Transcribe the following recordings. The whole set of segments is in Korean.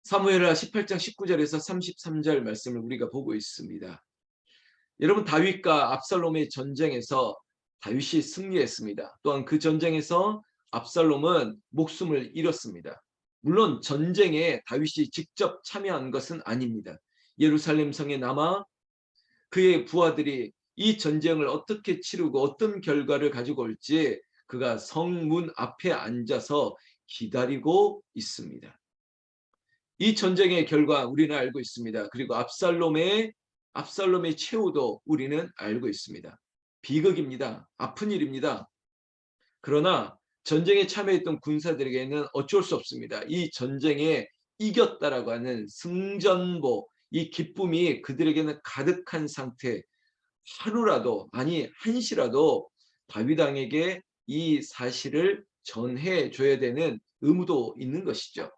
사무엘하 18장 19절에서 33절 말씀을 우리가 보고 있습니다. 여러분, 다윗과 압살롬의 전쟁에서 다윗이 승리했습니다. 또한 그 전쟁에서 압살롬은 목숨을 잃었습니다. 물론 전쟁에 다윗이 직접 참여한 것은 아닙니다. 예루살렘 성에 남아 그의 부하들이 이 전쟁을 어떻게 치르고 어떤 결과를 가지고 올지 그가 성문 앞에 앉아서 기다리고 있습니다. 이 전쟁의 결과 우리는 알고 있습니다. 그리고 압살롬의 최후도 우리는 알고 있습니다. 비극입니다. 아픈 일입니다. 그러나 전쟁에 참여했던 군사들에게는 어쩔 수 없습니다. 이 전쟁에 이겼다라고 하는 승전보, 이 기쁨이 그들에게는 가득한 상태, 하루라도 아니 한시라도 다윗 왕에게 이 사실을 전해줘야 되는 의무도 있는 것이죠.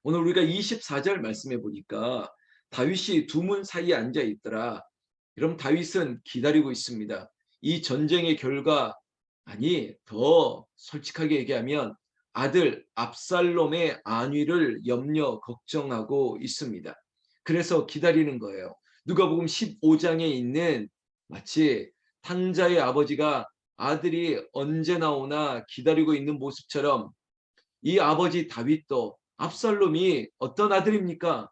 오늘 우리가 24절 말씀해 보니까 다윗이 두 문 사이에 앉아 있더라. 그럼 다윗은 기다리고 있습니다. 이 전쟁의 결과, 아니 더 솔직하게 얘기하면 아들 압살롬의 안위를 염려 걱정하고 있습니다. 그래서 기다리는 거예요. 누가복음 15장에 있는 마치 탕자의 아버지가 아들이 언제 나오나 기다리고 있는 모습처럼 이 아버지 다윗도 압살롬이 어떤 아들입니까?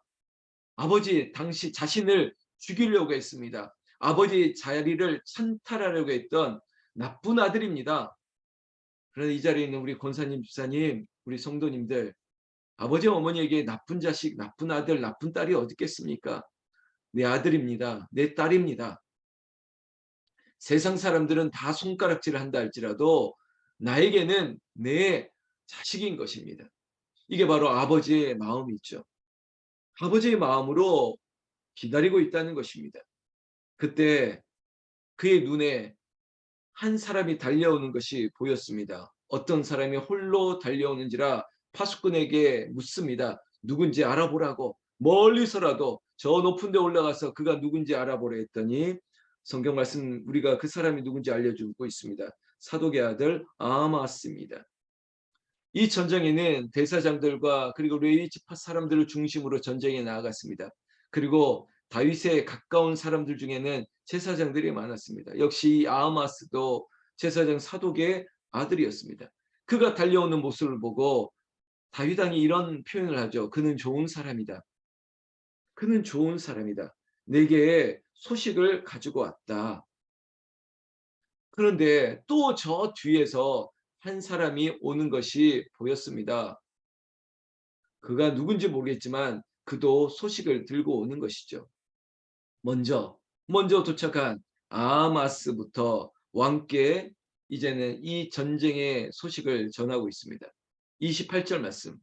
아버지 당시 자신을 죽이려고 했습니다. 아버지 자리를 찬탈하려고 했던 나쁜 아들입니다. 그런데 이 자리에 있는 우리 권사님, 집사님, 우리 성도님들, 아버지 어머니에게 나쁜 자식, 나쁜 아들, 나쁜 딸이 어디 있겠습니까? 내 아들입니다. 내 딸입니다. 세상 사람들은 다 손가락질을 한다 할지라도 나에게는 내 자식인 것입니다. 이게 바로 아버지의 마음이죠. 아버지의 마음으로 기다리고 있다는 것입니다. 그때 그의 눈에 한 사람이 달려오는 것이 보였습니다. 어떤 사람이 홀로 달려오는지라 파수꾼에게 묻습니다. 누군지 알아보라고. 멀리서라도 저 높은 데 올라가서 그가 누군지 알아보라 했더니 성경 말씀 우리가 그 사람이 누군지 알려주고 있습니다. 사독의 아들 아마스입니다. 이 전쟁에는 대사장들과 그리고 레위 지파 사람들을 중심으로 전쟁에 나아갔습니다. 그리고 다윗에 가까운 사람들 중에는 제사장들이 많았습니다. 역시 이 아하마스도 제사장 사독의 아들이었습니다. 그가 달려오는 모습을 보고 다윗 왕이 이런 표현을 하죠. 그는 좋은 사람이다. 그는 좋은 사람이다. 내게 소식을 가지고 왔다. 그런데 또 저 뒤에서 한 사람이 오는 것이 보였습니다. 그가 누군지 모르겠지만 그도 소식을 들고 오는 것이죠. 먼저 도착한 아하마스부터 왕께 이제는 이 전쟁의 소식을 전하고 있습니다. 28절 말씀.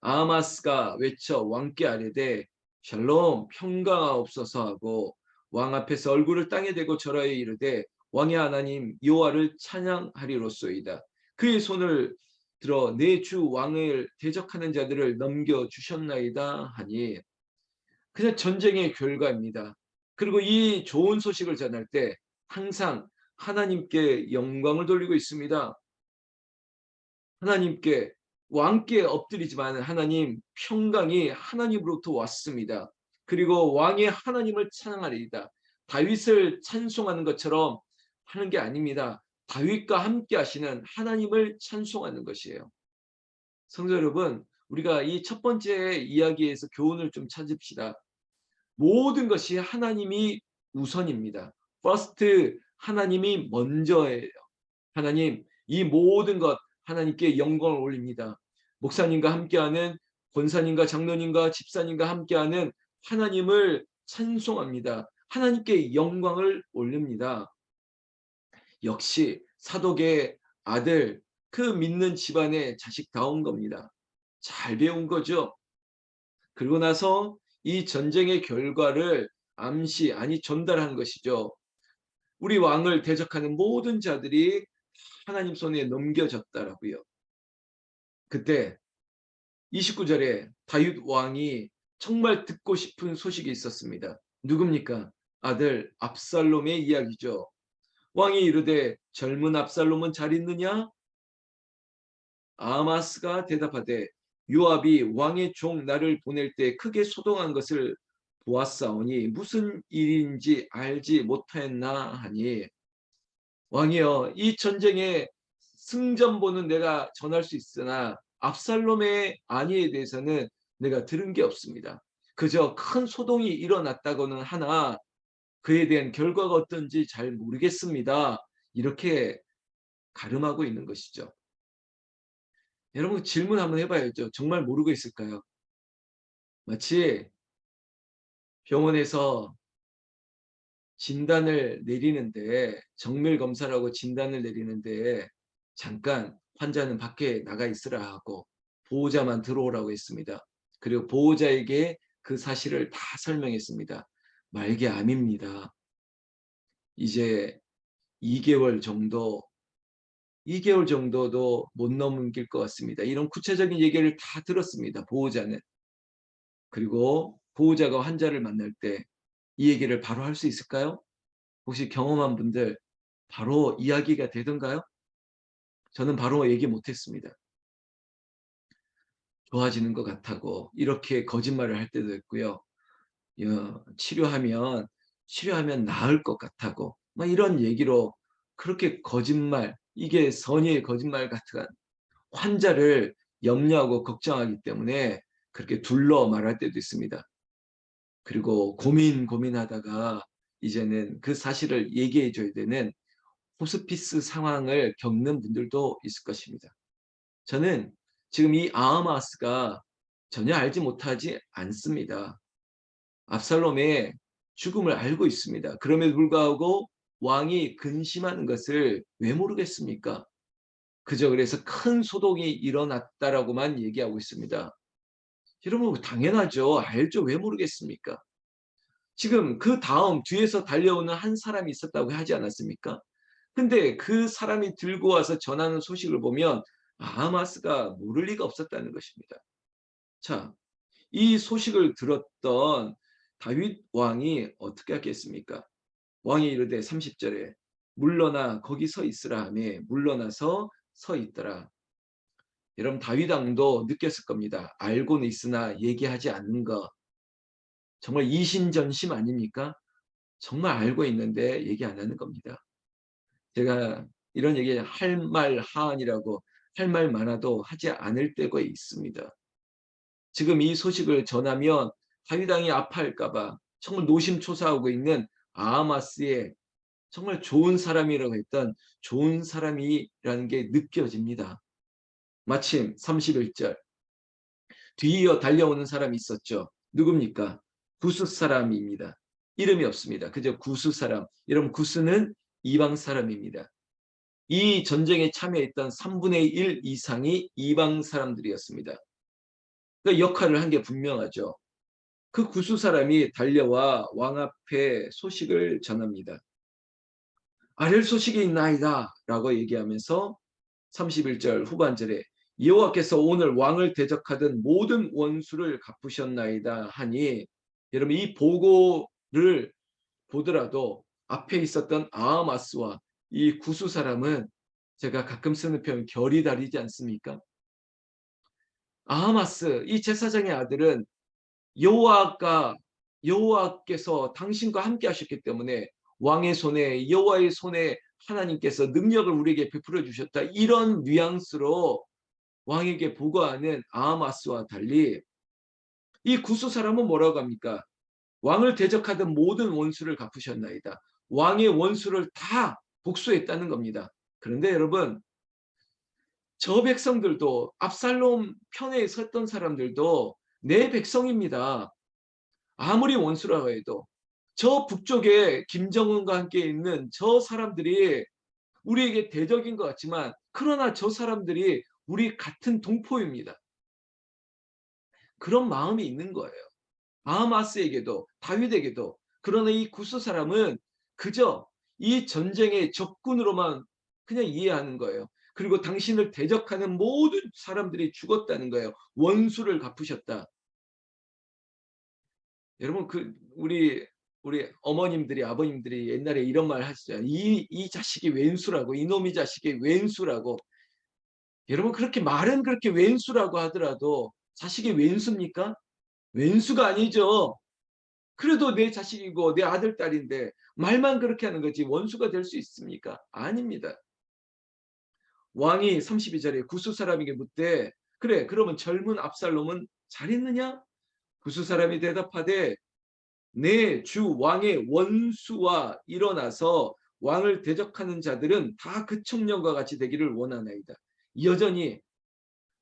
아하마스가 외쳐 왕께 아뢰되 샬롬 평강하옵소서 하고 왕 앞에서 얼굴을 땅에 대고 절하여 이르되 왕의 하나님 여호와를 찬양하리로소이다. 그의 손을 들어 내 주 왕을 대적하는 자들을 넘겨주셨나이다 하니 그냥 전쟁의 결과입니다. 그리고 이 좋은 소식을 전할 때 항상 하나님께 영광을 돌리고 있습니다. 하나님께 왕께 엎드리지만 하나님 평강이 하나님으로부터 왔습니다. 그리고 왕의 하나님을 찬양하리이다. 다윗을 찬송하는 것처럼 하는 게 아닙니다. 다윗과 함께 하시는 하나님을 찬송하는 것이에요. 성도 여러분, 우리가 이 첫 번째 이야기에서 교훈을 좀 찾읍시다. 모든 것이 하나님이 우선입니다. first, 하나님이 먼저예요. 하나님, 이 모든 것 하나님께 영광을 올립니다. 목사님과 함께하는 권사님과 장로님과 집사님과 함께하는 하나님을 찬송합니다. 하나님께 영광을 올립니다. 역시 사독의 아들, 그 믿는 집안의 자식다운 겁니다. 잘 배운 거죠. 그리고 나서 이 전쟁의 결과를 전달한 것이죠. 우리 왕을 대적하는 모든 자들이 하나님 손에 넘겨졌다라고요. 그때 29절에 다윗 왕이 정말 듣고 싶은 소식이 있었습니다. 누굽니까? 아들 압살롬의 이야기죠. 왕이 이르되 젊은 압살롬은 잘 있느냐? 아마스가 대답하되 요압이 왕의 종 나를 보낼 때 크게 소동한 것을 보았사오니 무슨 일인지 알지 못하였나 하니, 왕이여, 이 전쟁의 승전보는 내가 전할 수 있으나 압살롬의 안위에 대해서는 내가 들은 게 없습니다. 그저 큰 소동이 일어났다고는 하나 그에 대한 결과가 어떤지 잘 모르겠습니다. 이렇게 가름하고 있는 것이죠. 여러분, 질문 한번 해봐야죠. 정말 모르고 있을까요? 마치 병원에서 진단을 내리는데, 정밀 검사라고 진단을 내리는데 잠깐 환자는 밖에 나가 있으라 하고 보호자만 들어오라고 했습니다. 그리고 보호자에게 그 사실을 다 설명했습니다. 말기암입니다. 이제 2개월 정도도 못 넘길 것 같습니다. 이런 구체적인 얘기를 다 들었습니다. 보호자는. 그리고 보호자가 환자를 만날 때 이 얘기를 바로 할 수 있을까요? 혹시 경험한 분들 바로 이야기가 되던가요? 저는 바로 얘기 못했습니다. 좋아지는 것 같다고 이렇게 거짓말을 할 때도 있고요. 치료하면 나을 것 같다고 막 이런 얘기로 그렇게 거짓말, 이게 선의의 거짓말 같은, 환자를 염려하고 걱정하기 때문에 그렇게 둘러 말할 때도 있습니다. 그리고 고민하다가 이제는 그 사실을 얘기해 줘야 되는 호스피스 상황을 겪는 분들도 있을 것입니다. 저는 지금 이 아하마스가 전혀 알지 못하지 않습니다. 압살롬의 죽음을 알고 있습니다. 그럼에도 불구하고 왕이 근심하는 것을 왜 모르겠습니까? 그저 그래서 큰 소동이 일어났다라고만 얘기하고 있습니다. 여러분, 당연하죠. 알죠. 왜 모르겠습니까? 지금 그 다음 뒤에서 달려오는 한 사람이 있었다고 하지 않았습니까? 근데 그 사람이 들고 와서 전하는 소식을 보면 아하마스가 모를 리가 없었다는 것입니다. 자, 이 소식을 들었던 다윗 왕이 어떻게 하겠습니까? 왕이 이르되 30절에 물러나 거기 서 있으라 하며 물러나서 서 있더라. 여러분, 다윗 왕도 느꼈을 겁니다. 알고는 있으나 얘기하지 않는 거. 정말 이신전심 아닙니까? 정말 알고 있는데 얘기 안 하는 겁니다. 제가 이런 얘기 할 말 하한이라고, 할 말 많아도 하지 않을 때가 있습니다. 지금 이 소식을 전하면 다윗 왕이 아파할까 봐 정말 노심초사하고 있는 아하마스의 정말 좋은 사람이라고 했던 좋은 사람이라는 게 느껴집니다. 마침 31절 뒤이어 달려오는 사람이 있었죠. 누굽니까? 구스 사람입니다. 이름이 없습니다. 그저 구스 사람. 여러분, 구스는 이방 사람입니다. 이 전쟁에 참여했던 3분의 1 이상이 이방 사람들이었습니다. 그러니까 역할을 한 게 분명하죠. 그 구스 사람이 달려와 왕 앞에 소식을 전합니다. 아랠 소식이 있나이다 라고 얘기하면서 31절 후반절에 여호와께서 오늘 왕을 대적하던 모든 원수를 갚으셨나이다 하니, 여러분, 이 보고를 보더라도 앞에 있었던 아하마스와 이 구스 사람은 제가 가끔 쓰는 표현 결이 다르지 않습니까? 아하마스 이 제사장의 아들은 여호와께서 당신과 함께 하셨기 때문에 왕의 손에, 여호와의 손에 하나님께서 능력을 우리에게 베풀어 주셨다, 이런 뉘앙스로 왕에게 보고하는 아하마스와 달리 이 구스 사람은 뭐라고 합니까? 왕을 대적하던 모든 원수를 갚으셨나이다. 왕의 원수를 다 복수했다는 겁니다. 그런데 여러분, 저 백성들도, 압살롬 편에 섰던 사람들도 내 백성입니다. 아무리 원수라고 해도 저 북쪽에 김정은과 함께 있는 저 사람들이 우리에게 대적인 것 같지만, 그러나 저 사람들이 우리 같은 동포입니다. 그런 마음이 있는 거예요. 아하마스에게도 다윗에게도. 그러나 이 구스 사람은 그저 이 전쟁의 적군으로만 그냥 이해하는 거예요. 그리고 당신을 대적하는 모든 사람들이 죽었다는 거예요. 원수를 갚으셨다. 여러분, 우리 어머님들이, 아버님들이 옛날에 이런 말 하시잖아요. 이 자식이 왼수라고, 이놈이 자식이 왼수라고. 여러분 그렇게 말은 그렇게 왼수라고 하더라도 자식이 왼수입니까? 왼수가 아니죠. 그래도 내 자식이고 내 아들, 딸인데 말만 그렇게 하는 거지 원수가 될 수 있습니까? 아닙니다. 왕이 32절에 구스 사람에게 묻되 그래 그러면 젊은 압살롬은 잘했느냐? 구스 사람이 대답하되 내 주 왕의 원수와 일어나서 왕을 대적하는 자들은 다 그 청년과 같이 되기를 원하나이다. 여전히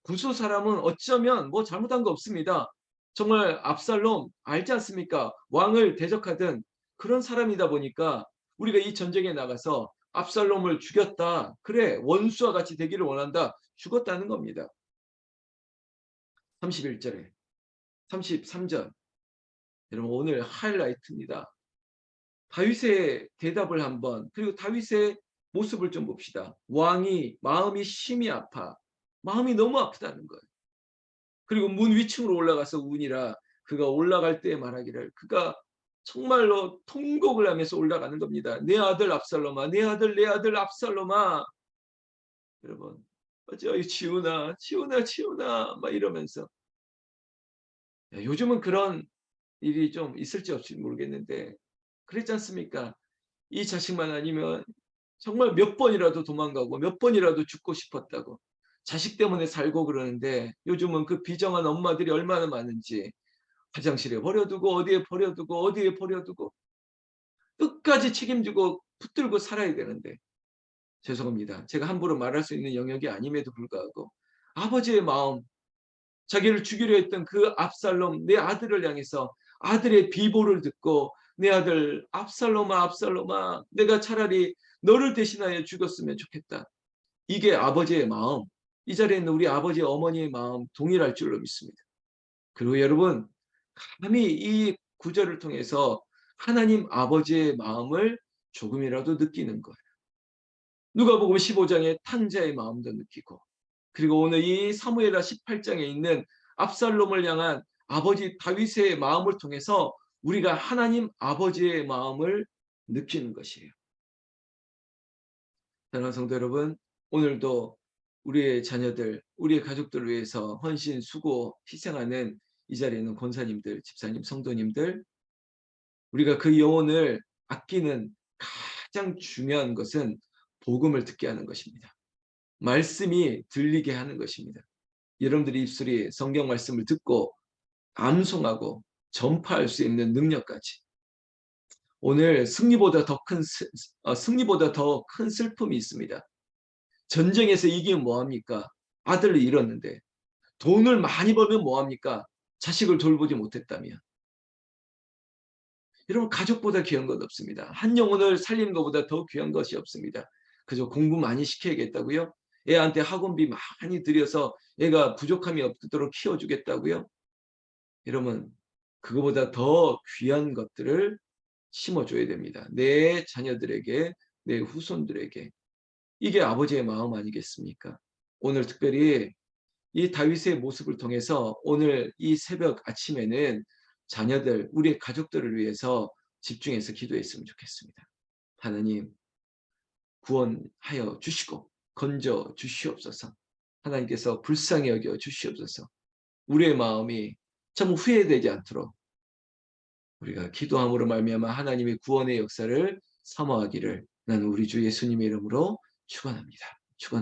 구스 사람은 어쩌면 뭐 잘못한 거 없습니다. 정말 압살롬 알지 않습니까? 왕을 대적하던 그런 사람이다 보니까 우리가 이 전쟁에 나가서 압살롬을 죽였다. 그래 원수와 같이 되기를 원한다. 죽었다는 겁니다. 31절에 33절 여러분 오늘 하이라이트입니다. 다윗의 대답을 한번 그리고 다윗의 모습을 좀 봅시다. 왕이 마음이 심히 아파 마음이 너무 아프다는 거예요. 그리고 문 위층으로 올라가서 우니라 그가 올라갈 때 말하기를 그가 정말로 통곡을 하면서 올라가는 겁니다. 내 아들 압살롬아 내 아들 내 아들 압살롬아 여러분 어쩌 치우나 치우나 치우나 막 이러면서 요즘은 그런 일이 좀 있을지 없을지 모르겠는데 그랬지 않습니까? 이 자식만 아니면 정말 몇 번이라도 도망가고 몇 번이라도 죽고 싶었다고 자식 때문에 살고 그러는데 요즘은 그 비정한 엄마들이 얼마나 많은지 화장실에 버려두고 어디에 버려두고 어디에 버려두고 끝까지 책임지고 붙들고 살아야 되는데 죄송합니다. 제가 함부로 말할 수 있는 영역이 아님에도 불구하고 아버지의 마음 자기를 죽이려 했던 그 압살롬 내 아들을 향해서 아들의 비보를 듣고 내 아들 압살롬아 압살롬아 내가 차라리 너를 대신하여 죽었으면 좋겠다. 이게 아버지의 마음 이 자리에 있는 우리 아버지 어머니의 마음 동일할 줄로 믿습니다. 그리고 여러분 감히 이 구절을 통해서 하나님 아버지의 마음을 조금이라도 느끼는 거예요. 누가복음 15장의 탕자의 마음도 느끼고 그리고 오늘 이 사무엘하 18장에 있는 압살롬을 향한 아버지 다윗의 마음을 통해서 우리가 하나님 아버지의 마음을 느끼는 것이에요. 사랑하는 성도 여러분, 오늘도 우리의 자녀들, 우리의 가족들을 위해서 헌신, 수고, 희생하는 이 자리에 있는 권사님들, 집사님, 성도님들, 우리가 그 영혼을 아끼는 가장 중요한 것은 복음을 듣게 하는 것입니다. 말씀이 들리게 하는 것입니다. 여러분들의 입술이 성경 말씀을 듣고 암송하고 전파할 수 있는 능력까지. 오늘 승리보다 더 큰 슬픔이 있습니다. 전쟁에서 이기면 뭐합니까? 아들을 잃었는데 돈을 많이 벌면 뭐합니까? 자식을 돌보지 못했다면. 여러분 가족보다 귀한 것 없습니다. 한 영혼을 살리는 것보다 더 귀한 것이 없습니다. 그저 공부 많이 시켜야겠다고요? 애한테 학원비 많이 들여서 애가 부족함이 없도록 키워주겠다고요? 여러분 그거보다 더 귀한 것들을 심어줘야 됩니다. 내 자녀들에게 내 후손들에게 이게 아버지의 마음 아니겠습니까? 오늘 특별히 이 다윗의 모습을 통해서 오늘 이 새벽 아침에는 자녀들, 우리의 가족들을 위해서 집중해서 기도했으면 좋겠습니다. 하나님 구원하여 주시고 건져 주시옵소서. 하나님께서 불쌍히 여겨 주시옵소서. 우리의 마음이 참 후회되지 않도록 우리가 기도함으로 말미암아 하나님의 구원의 역사를 사모하기를 나는 우리 주 예수님의 이름으로 축원합니다.